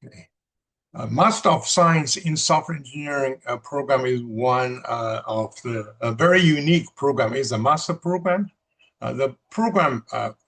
Okay. Master of Science in Software Engineering program is one of the very unique program. It's a master program. The program,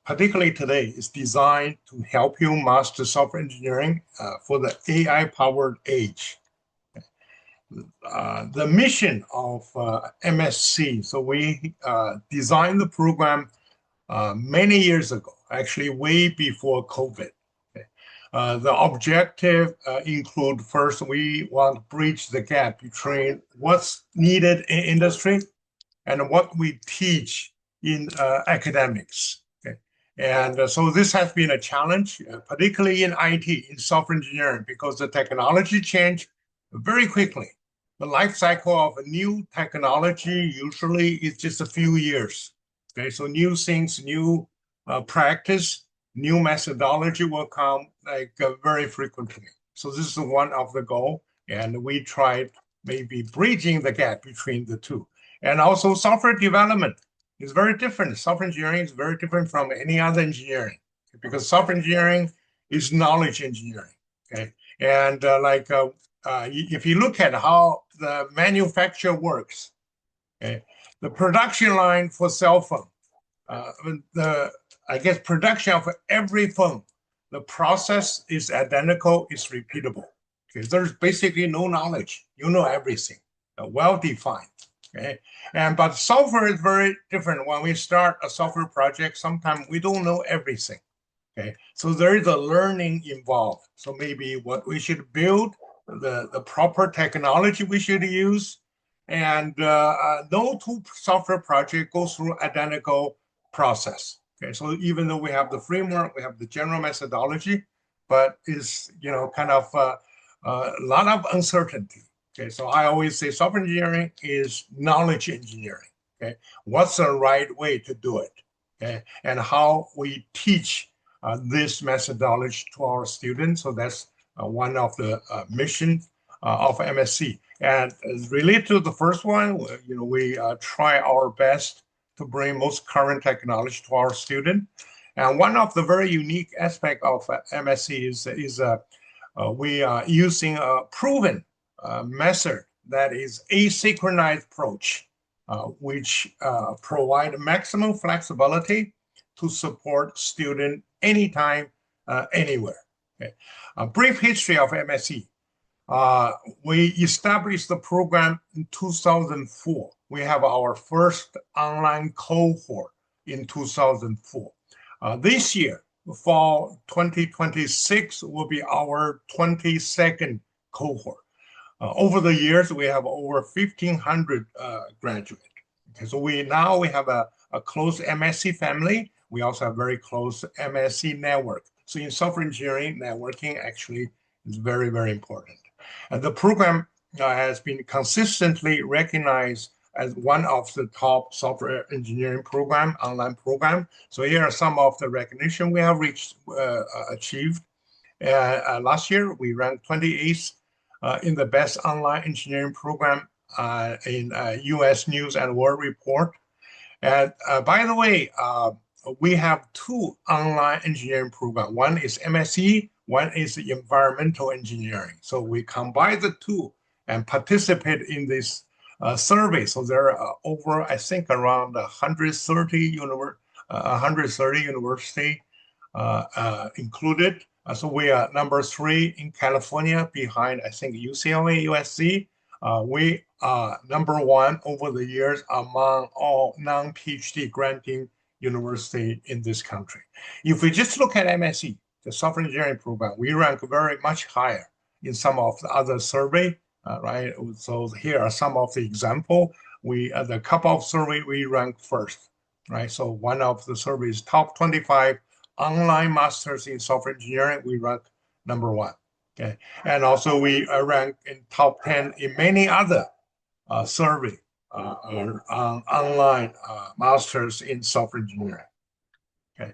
particularly today, is designed to help you master software engineering for the AI-powered age. The mission of MSC, so we designed the program many years ago, actually way before COVID. Okay. The objective include first, we want to bridge the gap between what's needed in industry and what we teach in academics. Okay. And so this has been a challenge, particularly in IT, in software engineering, because the technology change very quickly. The life cycle of a new technology usually is just a few years. Okay, so new things, new practice, new methodology will come like very frequently. So this is one of the goal, and we tried maybe bridging the gap between the two. And also software development is very different. Software engineering is very different from any other engineering because software engineering is knowledge engineering. Okay, and if you look at how the manufacture works, okay, the production line for cell phone, I guess production of every phone, the process is identical, is repeatable. Okay, there's basically no knowledge. You know everything, well defined. Okay, but software is very different. When we start a software project, sometimes we don't know everything. Okay, so there is a learning involved. So maybe what we should build, the proper technology we should use, and no two software project goes through identical process. Okay, so even though we have the framework, we have the general methodology, but it's kind of a lot of uncertainty. Okay, so I always say software engineering is knowledge engineering. Okay, what's the right way to do it? Okay, and how we teach this methodology to our students. So that's one of the missions of MSC. And related to the first one, we try our best to bring most current technology to our student. And one of the very unique aspect of MSC is we are using a proven method that is asynchronized approach, which provide maximum flexibility to support student anytime, anywhere. Okay. A brief history of MSE. We established the program in 2004. We have our first online cohort in 2004. This year, fall 2026, will be our 22nd cohort. Over the years, we have over 1,500 graduates. Okay, so we have a close MSc family. We also have very close MSc network. So in software engineering, networking actually is very, very important. And the program has been consistently recognized as one of the top software engineering program, online program. So here are some of the recognition we have achieved. Last year, we ranked 28th in the best online engineering program in US News and World Report. And by the way, we have two online engineering programs. One is MSE, one is environmental engineering. So we combine the two and participate in this survey. So there are over, I think, around 130 university included. So we are number 3 in California, behind, I think, UCLA, USC. We are number 1 over the years among all non-PhD granting university in this country. If we just look at MSE, the software engineering program, we rank very much higher in some of the other survey, right? So here are some of the example. The couple of survey, we rank first, right? So one of the surveys, top 25 online masters in software engineering, we rank number 1. Okay, and also we rank in top 10 in many other survey online masters in software engineering. Okay,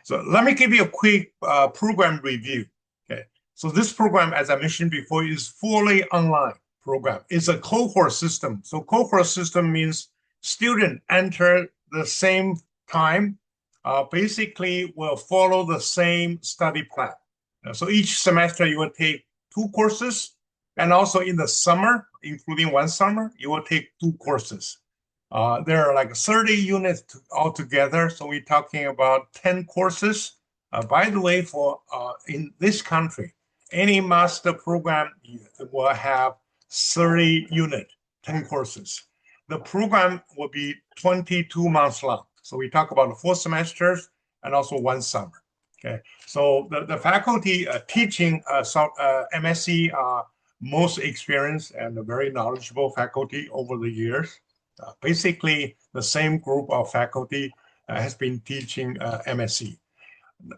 so let me give you a quick program review. Okay, so this program, as I mentioned before, is fully online program. It's a cohort system. So cohort system means student enter the same time, basically will follow the same study plan. So each semester you will take 2 courses, and also in the summer, including one summer, you will take 2 courses. There are like 30 units altogether, so we're talking about 10 courses. By the way, for in this country, any master program will have 30 units, 10 courses. The program will be 22 months long. So we talk about 4 semesters and also one summer. Okay, so the faculty teaching MSE are most experienced and very knowledgeable faculty over the years. Basically, the same group of faculty has been teaching MSE.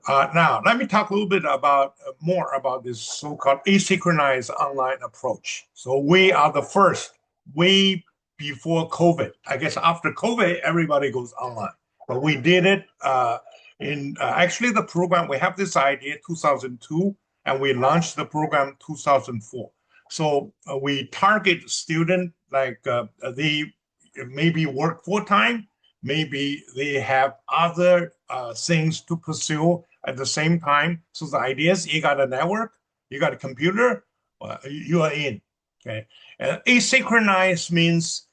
Now, let me talk a little bit about more about this so-called asynchronized online approach. So we are the first, way before COVID. I guess after COVID, everybody goes online. But we did it in actually the program. We have this idea 2002, and we launched the program 2004. So we target students like they maybe work full time, maybe they have other things to pursue at the same time. So the idea is you got a network, you got a computer, you are in. Okay, and asynchronous means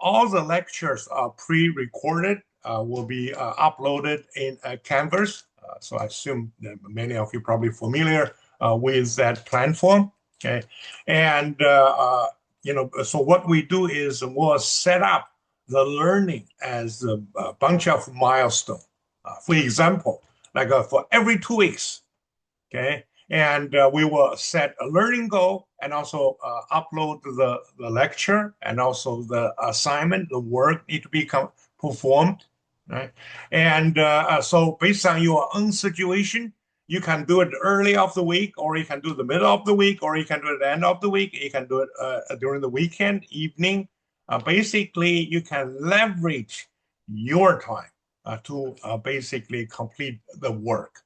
all the lectures are pre-recorded, will be uploaded in Canvas. So I assume that many of you are probably familiar with that platform. Okay, and so what we do is we'll set up the learning as a bunch of milestones. For example, like for every 2 weeks, okay, and we will set a learning goal and also upload the lecture and also the assignment, the work need to be performed, right? And so based on your own situation, you can do it early of the week, or you can do the middle of the week, or you can do it at the end of the week. You can do it during the weekend, evening. Basically, you can leverage your time to basically complete the work.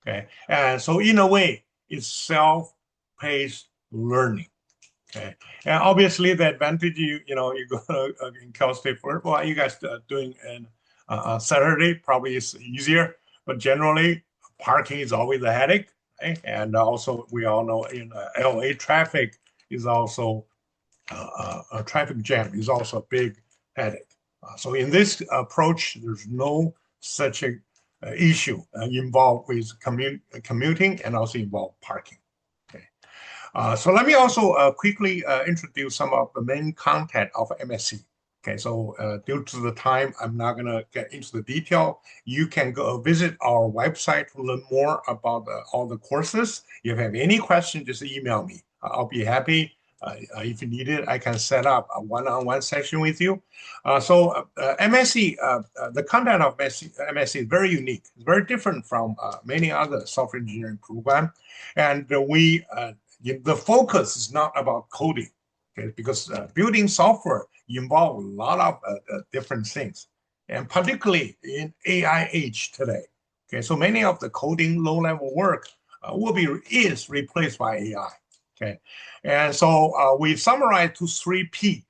Okay, and so in a way, it's self-paced learning. Okay, and obviously the advantage you go in Cal State for well, you guys doing in Saturday probably is easier, but generally parking is always a headache, right? And also we all know in LA traffic is also a traffic jam is also a big headache. So in this approach, there's no such a issue involved with commuting and also involved parking. Okay. So let me also quickly introduce some of the main content of MSE. Okay, so due to the time, I'm not going to get into the detail. You can go visit our website to learn more about all the courses. If you have any questions, just email me. I'll be happy. If you need it, I can set up a one-on-one session with you. MSE, the content of MSE is very unique. It's very different from many other software engineering programs. And the focus is not about coding, okay? Because building software involves a lot of different things, and particularly in AI age today. Okay, so many of the coding low-level work is replaced by AI. Okay, and so we summarize to 4P.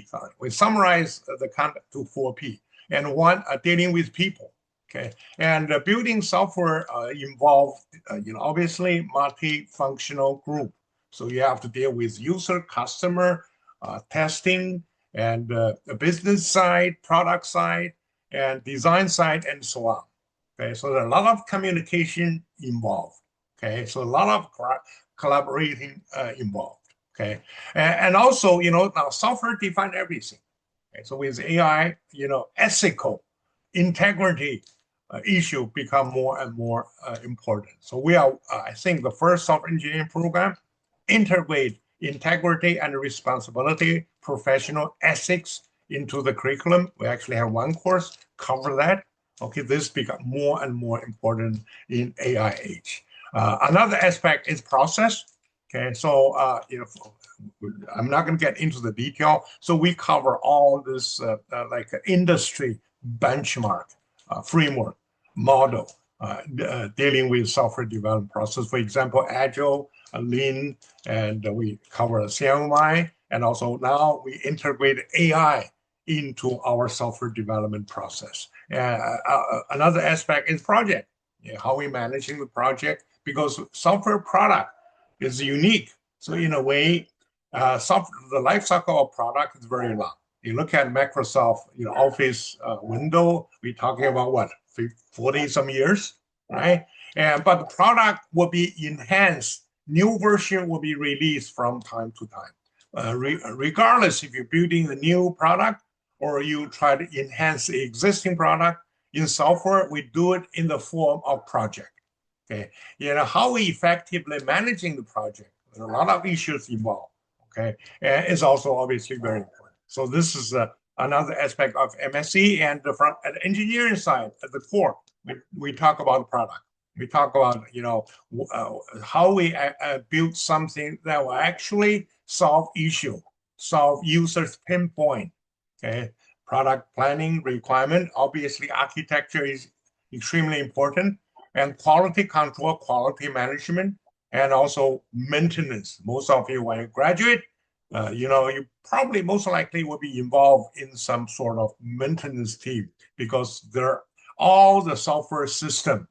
Sorry, we summarize the content to 4P, and one dealing with people. Okay, and building software involves, obviously multifunctional group. So you have to deal with user, customer, testing, and the business side, product side, and design side, and so on. Okay, so there's a lot of communication involved. Okay, so a lot of collaborating involved. Okay, and also, now software define everything. Okay? So with AI, ethical integrity issue become more and more important. So we are, I think, the first software engineering program integrate integrity and responsibility, professional ethics into the curriculum. We actually have one course cover that. Okay, this become more and more important in AI age. Another aspect is process. Okay, so I'm not going to get into the detail. So we cover all this like industry benchmark framework model dealing with software development process. For example, Agile, Lean, and we cover CMI, and also now we integrate AI into our software development process. Another aspect is project. How we managing the project, because software product is unique. So in a way, the life cycle of product is very long. You look at Microsoft, Office window, we're talking about what, 40 some years, right? But the product will be enhanced. New version will be released from time to time. Regardless if you're building a new product or you try to enhance the existing product, in software, we do it in the form of project. Okay, how we effectively managing the project. There are a lot of issues involved. Okay, and it's also obviously very important. So this is another aspect of MSE, and from an engineering side, at the core, we talk about the product. We talk about how we build something that will actually solve issue, solve users' pinpoint. Okay, product planning requirement. Obviously, architecture is extremely important, and quality control, quality management, and also maintenance. Most of you, when you graduate, you probably most likely will be involved in some sort of maintenance team because all the software system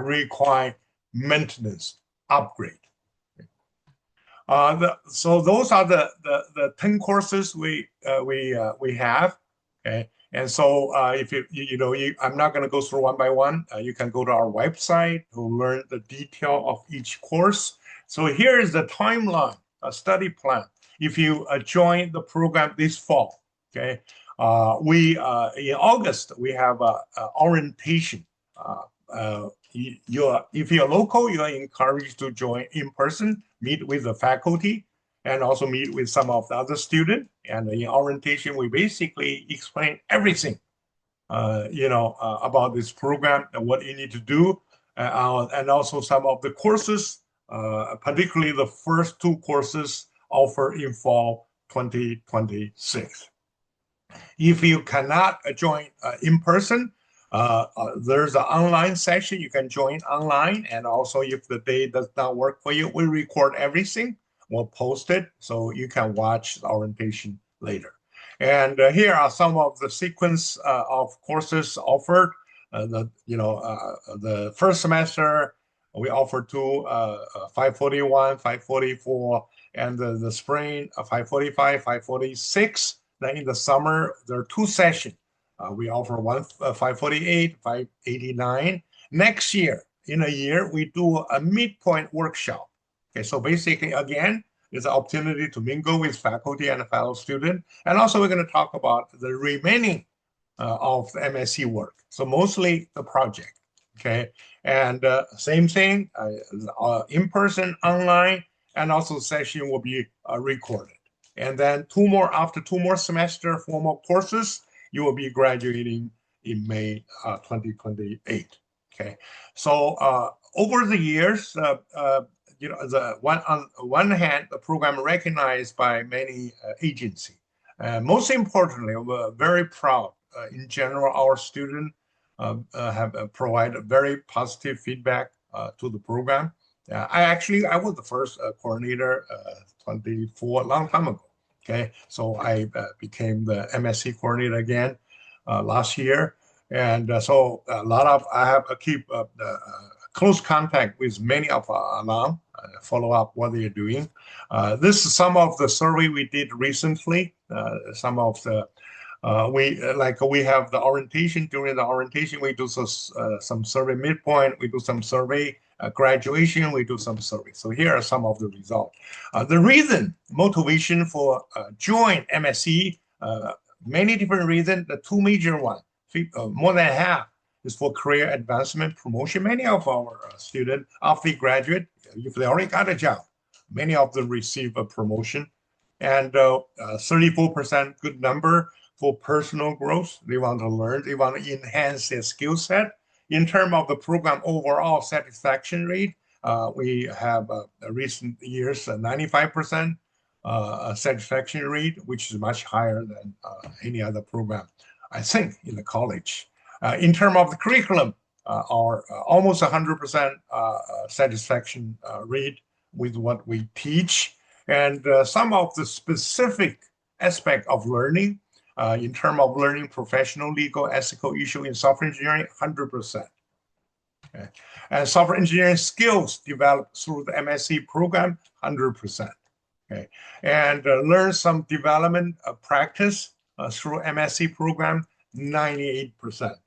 require maintenance upgrade. So those are the 10 courses we have. Okay, and so if I'm not going to go through one by one. You can go to our website to learn the detail of each course. So here is the timeline, a study plan. If you join the program this fall, okay, in August we have orientation. If you're local, you are encouraged to join in person, meet with the faculty, and also meet with some of the other students. And in orientation, we basically explain everything, about this program and what you need to do, and also some of the courses, particularly the first 2 courses offered in fall 2026. If you cannot join in person, there's an online session. You can join online, and also if the day does not work for you, we record everything. We'll post it so you can watch the orientation later. And here are some of the sequence of courses offered. The first semester we offer 2 541, 544, and the spring 545, 546. Then in the summer there are 2 sessions. We offer 548, 589. Next year, in a year, we do a midpoint workshop. Okay, so basically, again, it's an opportunity to mingle with faculty and fellow students. And also, we're going to talk about the remaining of the MSc work. So mostly the project. Okay, and same thing, in person, online, and also session will be recorded. And then after 2 more semester formal courses, you will be graduating in May 2028. Okay, so over the years, on one hand, the program recognized by many agencies. Most importantly, we're very proud. In general, our students have provided very positive feedback to the program. I was the first coordinator 24 long time ago. Okay, so I became the MSc coordinator again last year, and so I have keep close contact with many of our alum, follow up what they are doing. This is some of the survey we did recently. Some of the we have the orientation. During the orientation, we do some survey midpoint. We do some survey graduation. We do some survey. So here are some of the results. The motivation for join MSc, many different reasons. The 2 major ones, more than half, is for career advancement, promotion. Many of our students, after they graduate, if they already got a job, many of them receive a promotion. And 34%, good number, for personal growth. They want to learn. They want to enhance their skill set. In terms of the program overall satisfaction rate, we have recent years 95% satisfaction rate, which is much higher than any other program, I think, in the college. In terms of the curriculum, our almost 100% satisfaction rate with what we teach, and some of the specific aspect of learning, in terms of learning professional, legal, ethical issue in software engineering, 100%. Okay? And software engineering skills developed through the MSE program, 100%. Okay, and learn some development practice through MSE program, 98%.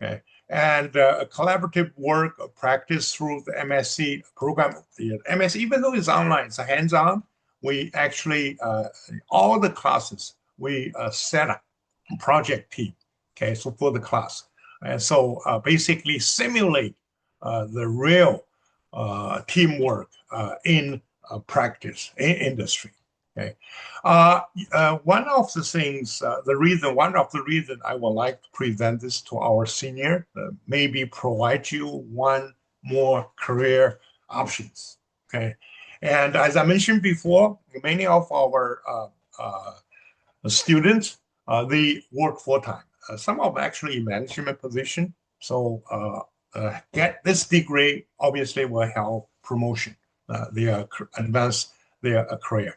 Okay, and collaborative work practice through the MSE program. The MSE, even though it's online, it's hands-on. We actually all the classes we set up project team. Okay, so for the class, and so basically simulate the real teamwork in practice in industry. Okay, one of the things, one of the reason I would like to present this to our senior, maybe provide you one more career options. Okay, and as I mentioned before, many of our students they work full time. Some of them actually in management position. So get this degree obviously will help promotion, their advance their career.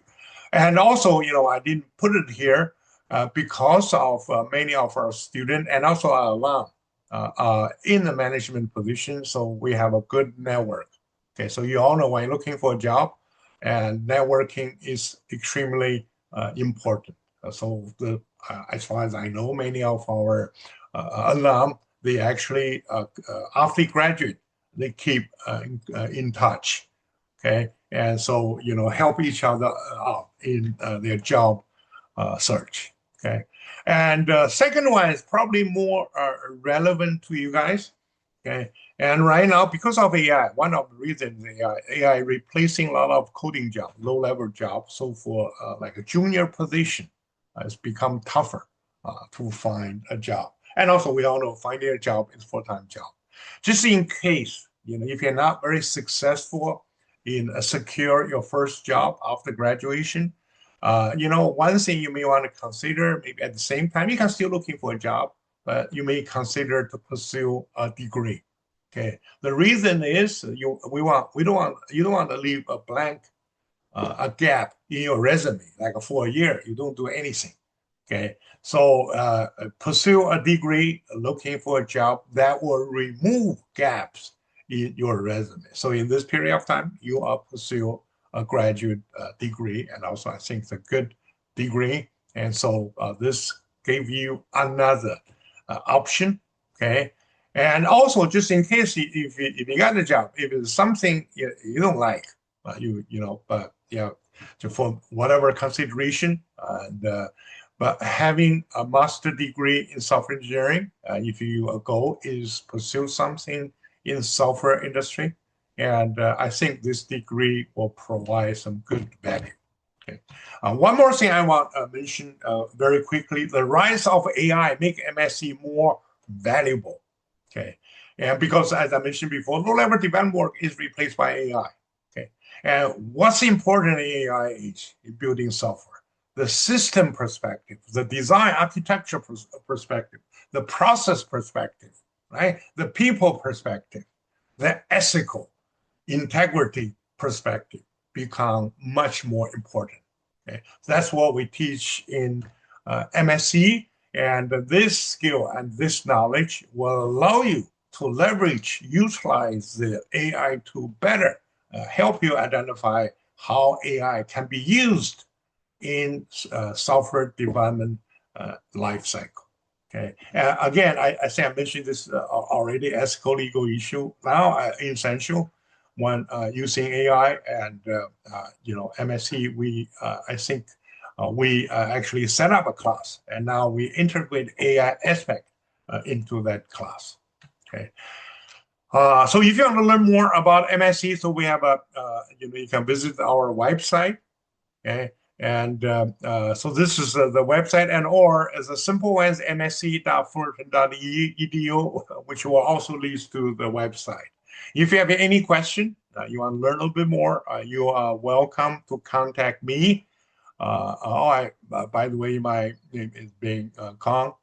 And also, I didn't put it here because of many of our students and also our alum in the management position. So we have a good network. Okay, so you all know when you're looking for a job, and networking is extremely important. So as far as I know, many of our alum, they actually after they graduate, they keep in touch. Okay, and so help each other out in their job search. Okay, and second one is probably more relevant to you guys. Okay, and right now because of AI, one of the reasons AI replacing a lot of coding jobs, low-level jobs. So for like a junior position, it's become tougher to find a job. And also, we all know finding a job is a full-time job. Just in case, if you're not very successful in secure your first job after graduation, one thing you may want to consider, maybe at the same time, you can still looking for a job, but you may consider to pursue a degree. Okay. The reason is you don't want to leave a blank a gap in your resume, like for a year, you don't do anything. Okay, so pursue a degree, looking for a job that will remove gaps in your resume. So in this period of time, you are pursue a graduate degree, and also I think it's a good degree. And so this gave you another option. Okay, and also just in case if you got a job, if it's something you don't like, but for whatever consideration, but having a master degree in software engineering, if your goal is pursue something in software industry, and I think this degree will provide some good value. Okay. One more thing I want to mention very quickly: the rise of AI make MSE more valuable. Okay, and because as I mentioned before, low-level development work is replaced by AI. Okay, and what's important in AI is building software, the system perspective, the design architecture perspective, the process perspective, right? The people perspective, the ethical integrity perspective become much more important. Okay? So that's what we teach in MSE, and this skill and this knowledge will allow you to leverage, utilize the AI to better help you identify how AI can be used in software development life cycle. Okay. Again, I think I mentioned this already. Ethical legal issue now essential when using AI and MSE. I think we actually set up a class, and now we integrate AI aspect into that class. Okay. So if you want to learn more about MSE, so we have you can visit our website. Okay. And so this is the website, and or as a simple as msc.fullerton.edu, which will also lead to the website. If you have any question, you want to learn a little bit more, you are welcome to contact me. By the way, my name is Bing Kong,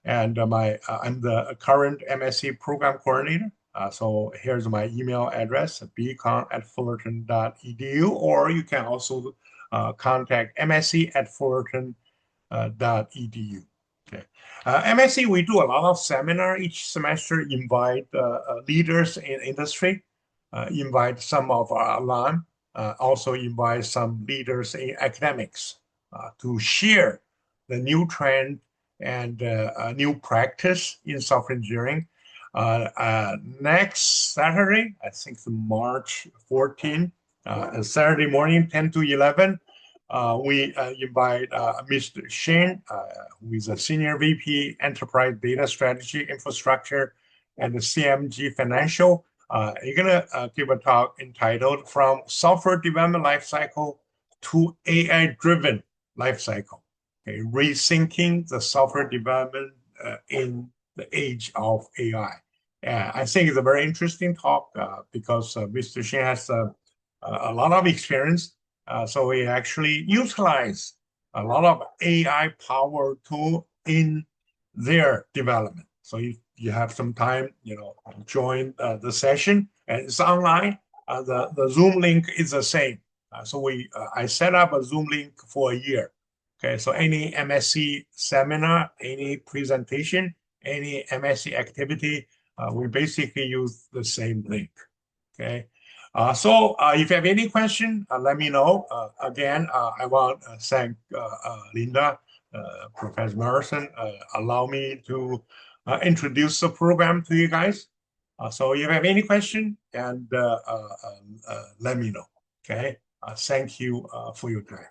and I'm the current MSc program coordinator. So here's my email address, bkong@fullerton.edu, or you can also contact msc@fullerton.edu. Okay. MSE, we do a lot of seminar each semester, invite leaders in industry, invite some of our alumni, also invite some leaders in academics to share the new trend and new practice in software engineering. Next Saturday, I think it's March 14, Saturday morning, 10 to 11, we invite Mr. Shin, who is a Senior VP, Enterprise Data Strategy, Infrastructure, and the CMG Financial. You're going to give a talk entitled From Software Development Lifecycle to AI-Driven Lifecycle, okay, rethinking the software development in the age of AI. I think it's a very interesting talk because Mr. Shin has a lot of experience. So we actually utilize a lot of AI power tool in their development. So if you have some time, join the session, and it's online. The Zoom link is the same. So I set up a Zoom link for a year. Okay, so any MSc seminar, any presentation, any MSc activity, we basically use the same link. Okay. So if you have any question, let me know. Again, I want to thank Linda, Professor Morrison, allow me to introduce the program to you guys. So if you have any question, and let me know. Okay. Thank you for your time.